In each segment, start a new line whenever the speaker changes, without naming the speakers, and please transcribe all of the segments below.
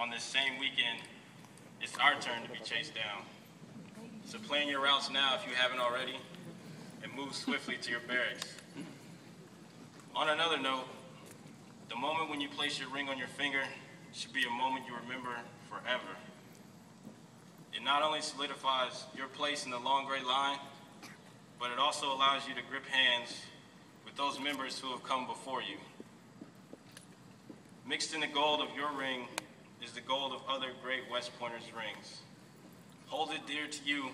on this same weekend, it's our turn to be chased down. So plan your routes now if you haven't already, and move swiftly to your barracks. On another note, the moment when you place your ring on your finger should be a moment you remember forever. It not only solidifies your place in the long gray line, but it also allows you to grip hands with those members who have come before you. Mixed in the gold of your ring is the gold of other great West Pointers' rings. Hold it dear to you,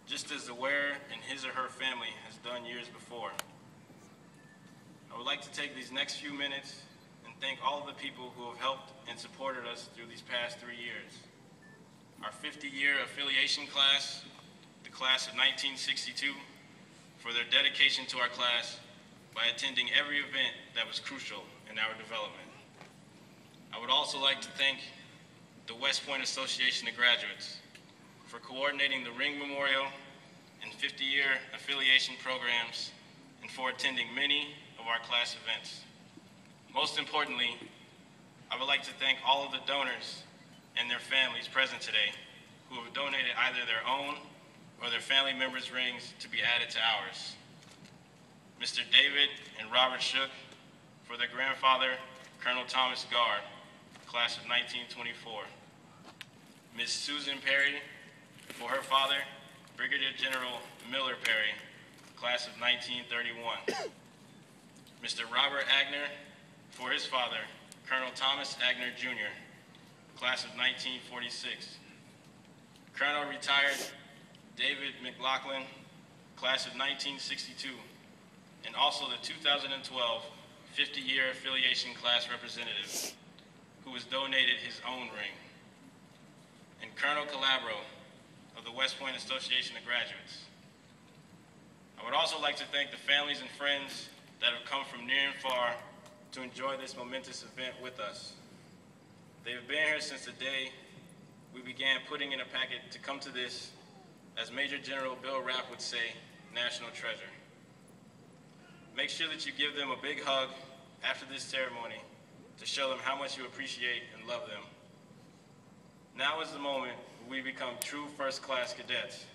just as the wearer and his or her family has done years before. I would like to take these next few minutes and thank all of the people who have helped and supported us through these past 3 years. Our 50-year affiliation class, the class of 1962, for their dedication to our class by attending every event that was crucial in our development. I would also like to thank the West Point Association of Graduates for coordinating the Ring Memorial and 50-year affiliation programs and for attending many of our class events. Most importantly, I would like to thank all of the donors and their families present today who have donated either their own or their family members' rings to be added to ours. Mr. David and Robert Shook for their grandfather, Colonel Thomas Gard, class of 1924. Ms. Susan Perry for her father, Brigadier General Miller Perry, class of 1931. Mr. Robert Agner for his father, Colonel Thomas Agner Jr., class of 1946. Colonel retired David McLaughlin, class of 1962, and also the 2012 50-year affiliation class representative, who was donated his own ring. And Colonel Calabro of the West Point Association of Graduates. I would also like to thank the families and friends that have come from near and far to enjoy this momentous event with us. They have been here since the day we began putting in a packet to come to this, as Major General Bill Rapp would say, national treasure. Make sure that you give them a big hug after this ceremony to show them how much you appreciate and love them. Now is the moment where we become true first-class cadets.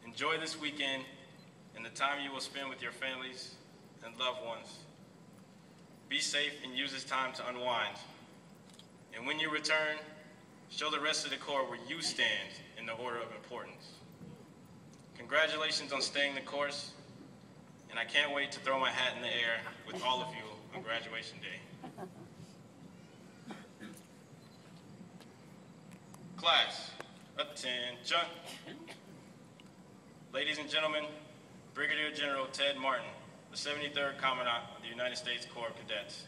Enjoy this weekend and the time you will spend with your families and loved ones. Be safe and use this time to unwind. And when you return, show the rest of the Corps where you stand in the order of importance. Congratulations on staying the course, and I can't wait to throw my hat in the air with all of you on graduation day. Class, attention. Ladies and gentlemen, Brigadier General Ted Martin, the 73rd Commandant of the United States Corps of Cadets.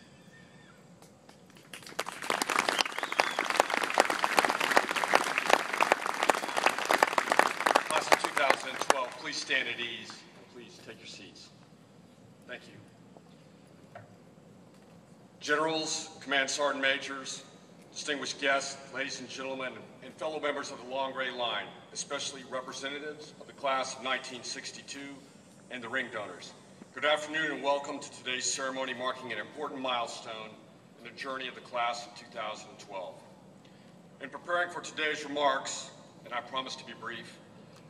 Class of 2012, please stand at ease. Please take your seats. Thank you. Generals, Command Sergeant Majors, distinguished guests, ladies and gentlemen, and fellow members of the Long Gray Line, especially representatives of the class of 1962 and the ring donors. Good afternoon and welcome to today's ceremony marking an important milestone in the journey of the class of 2012. In preparing for today's remarks, and I promise to be brief,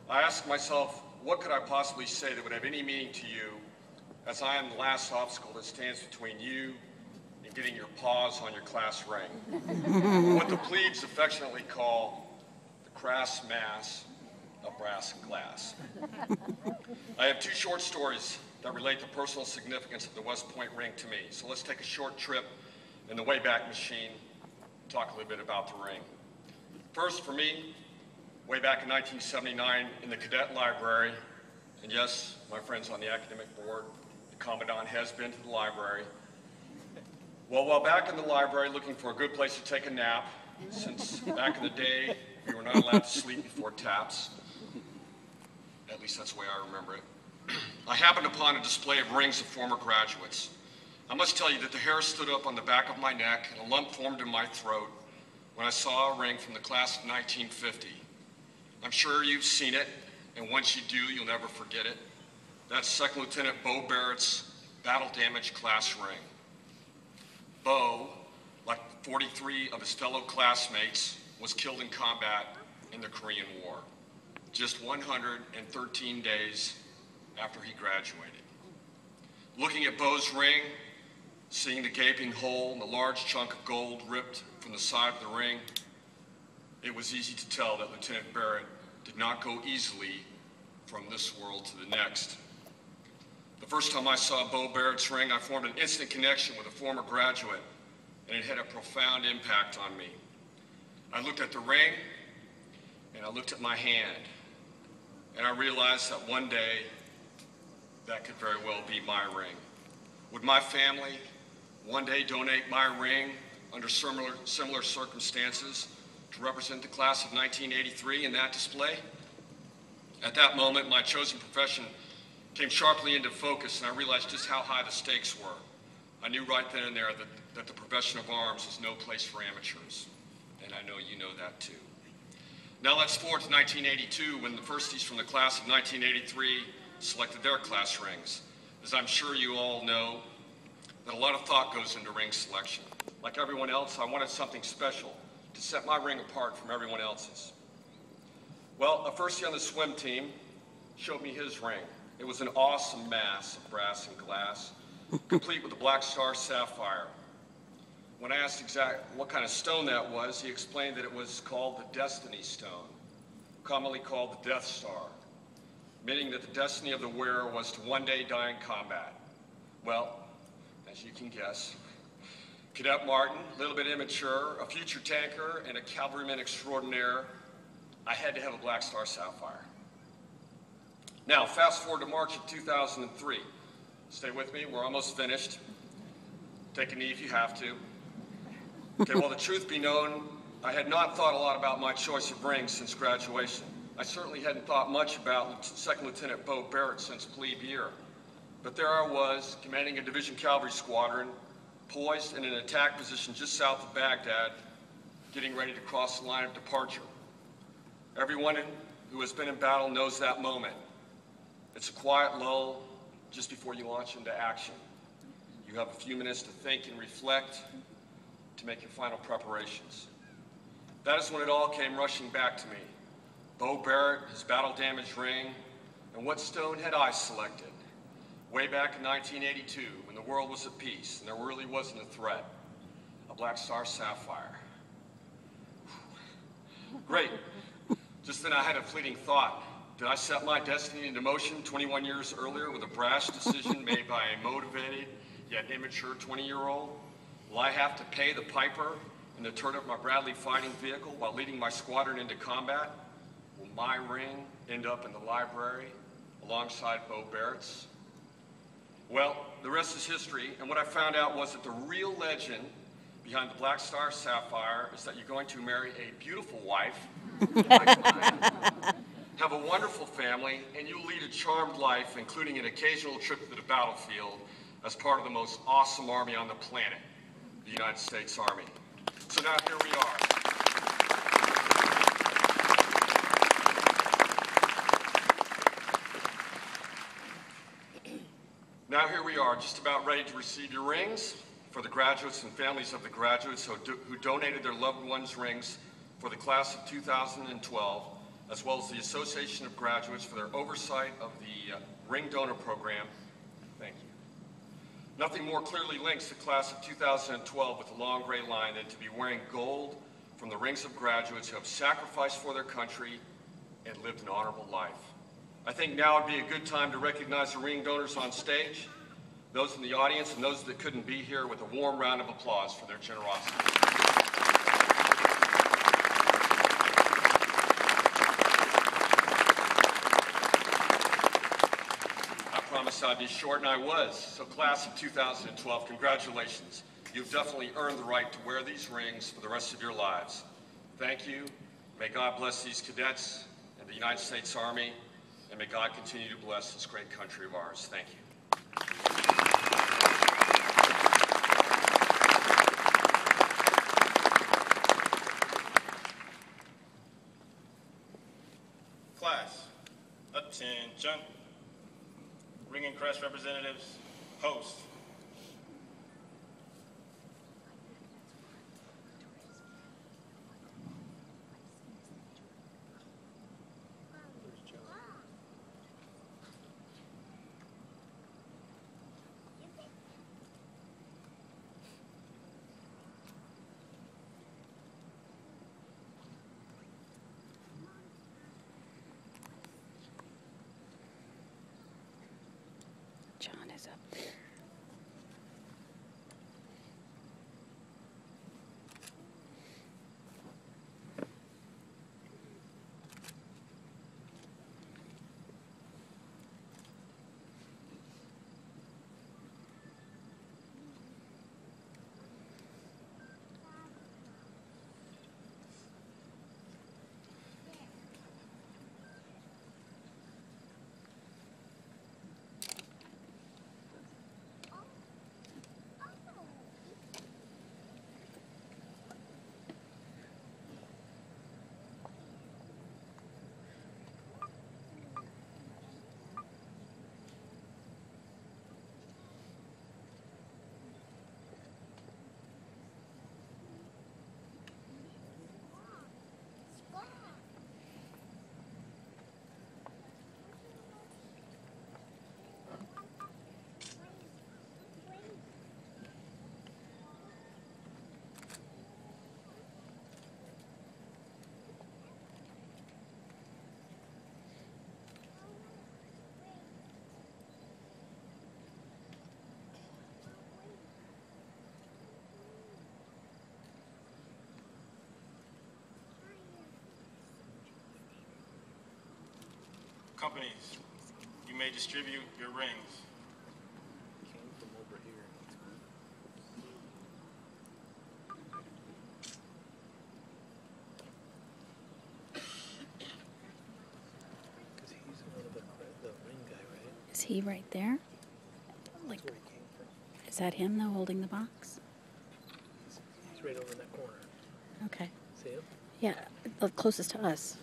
I asked myself, what could I possibly say that would have any meaning to you, as I am the last obstacle that stands between you and getting your paws on your class ring. What the plebes affectionately call the crass mass of brass and glass. I have two short stories that relate the personal significance of the West Point ring to me. So let's take a short trip in the Wayback Machine and talk a little bit about the ring. First, for me, way back in 1979 in the cadet library, and yes, my friends on the academic board, the Commandant has been to the library. Well, while back in the library looking for a good place to take a nap, since back in the day, we were not allowed to sleep before taps. At least that's the way I remember it. I happened upon a display of rings of former graduates. I must tell you that the hair stood up on the back of my neck and a lump formed in my throat when I saw a ring from the class of 1950. I'm sure you've seen it, and once you do, you'll never forget it. That's Second Lieutenant Bo Barrett's battle-damaged class ring. Bo, like 43 of his fellow classmates was killed in combat in the Korean War, just 113 days after he graduated. Looking at Bo's ring, seeing the gaping hole and the large chunk of gold ripped from the side of the ring, it was easy to tell that Lieutenant Barrett did not go easily from this world to the next. The first time I saw Bo Barrett's ring, I formed an instant connection with a former graduate, and it had a profound impact on me. I looked at the ring, and I looked at my hand, and I realized that one day, that could very well be my ring. Would my family one day donate my ring under similar circumstances to represent the class of 1983 in that display? At that moment, my chosen profession came sharply into focus, and I realized just how high the stakes were. I knew right then and there that the profession of arms is no place for amateurs, and I know you know that too. Now let's forward to 1982, when the firsties from the class of 1983 selected their class rings. As I'm sure you all know, that a lot of thought goes into ring selection. Like everyone else, I wanted something special to set my ring apart from everyone else's. Well, a firstie on the swim team showed me his ring. It was an awesome mass of brass and glass, complete with a black star sapphire. When I asked exactly what kind of stone that was, he explained that it was called the Destiny Stone, commonly called the Death Star, meaning that the destiny of the wearer was to one day die in combat. Well, as you can guess, Cadet Martin, a little bit immature, a future tanker, and a cavalryman extraordinaire, I had to have a black star sapphire. Now, fast forward to March of 2003. Stay with me, we're almost finished. Take a knee if you have to. Okay, well, the truth be known, I had not thought a lot about my choice of rings since graduation. I certainly hadn't thought much about Second Lieutenant Bo Barrett since plebe year. But there I was, commanding a division cavalry squadron, poised in an attack position just south of Baghdad, getting ready to cross the line of departure. Everyone who has been in battle knows that moment. It's a quiet lull just before you launch into action. You have a few minutes to think and reflect, to make your final preparations. That is when it all came rushing back to me. Bo Barrett, his battle-damaged ring, and what stone had I selected? Way back in 1982, when the world was at peace and there really wasn't a threat. A black star sapphire. Great. Just then I had a fleeting thought. Did I set my destiny into motion 21 years earlier with a brash decision made by a motivated yet immature 20-year-old? Will I have to pay the piper in the turn of my Bradley fighting vehicle while leading my squadron into combat? Will my ring end up in the library alongside Bo Barrett's? Well, the rest is history, and what I found out was that the real legend behind the Black Star Sapphire is that you're going to marry a beautiful wife, like mine, have a wonderful family, and you'll lead a charmed life, including an occasional trip to the battlefield as part of the most awesome army on the planet, the United States Army. So now here we are. Now here we are, just about ready to receive your rings for the graduates and families of the graduates who donated their loved ones' rings for the class of 2012, as well as the Association of Graduates for their oversight of the Ring Donor Program. Thank you. Nothing more clearly links the class of 2012 with the long gray line than to be wearing gold from the rings of graduates who have sacrificed for their country and lived an honorable life. I think now would be a good time to recognize the ring donors on stage, those in the audience and those that couldn't be here, with a warm round of applause for their generosity. I promised I'd be short, and I was. So class of 2012, congratulations. You've definitely earned the right to wear these rings for the rest of your lives. Thank you. May God bless these cadets and the United States Army. And may God continue to bless this great country of ours. Thank you.
Class, attention. Ring and crest representatives, host.
guys up there.
Companies, you may distribute your rings.
Came from over here. Because he's one of the ring guy, right?
Is he right there? Like,
That's where he came from.
is that him though, holding the box?
He's right over in that corner.
Okay.
See him?
Yeah, the closest to us.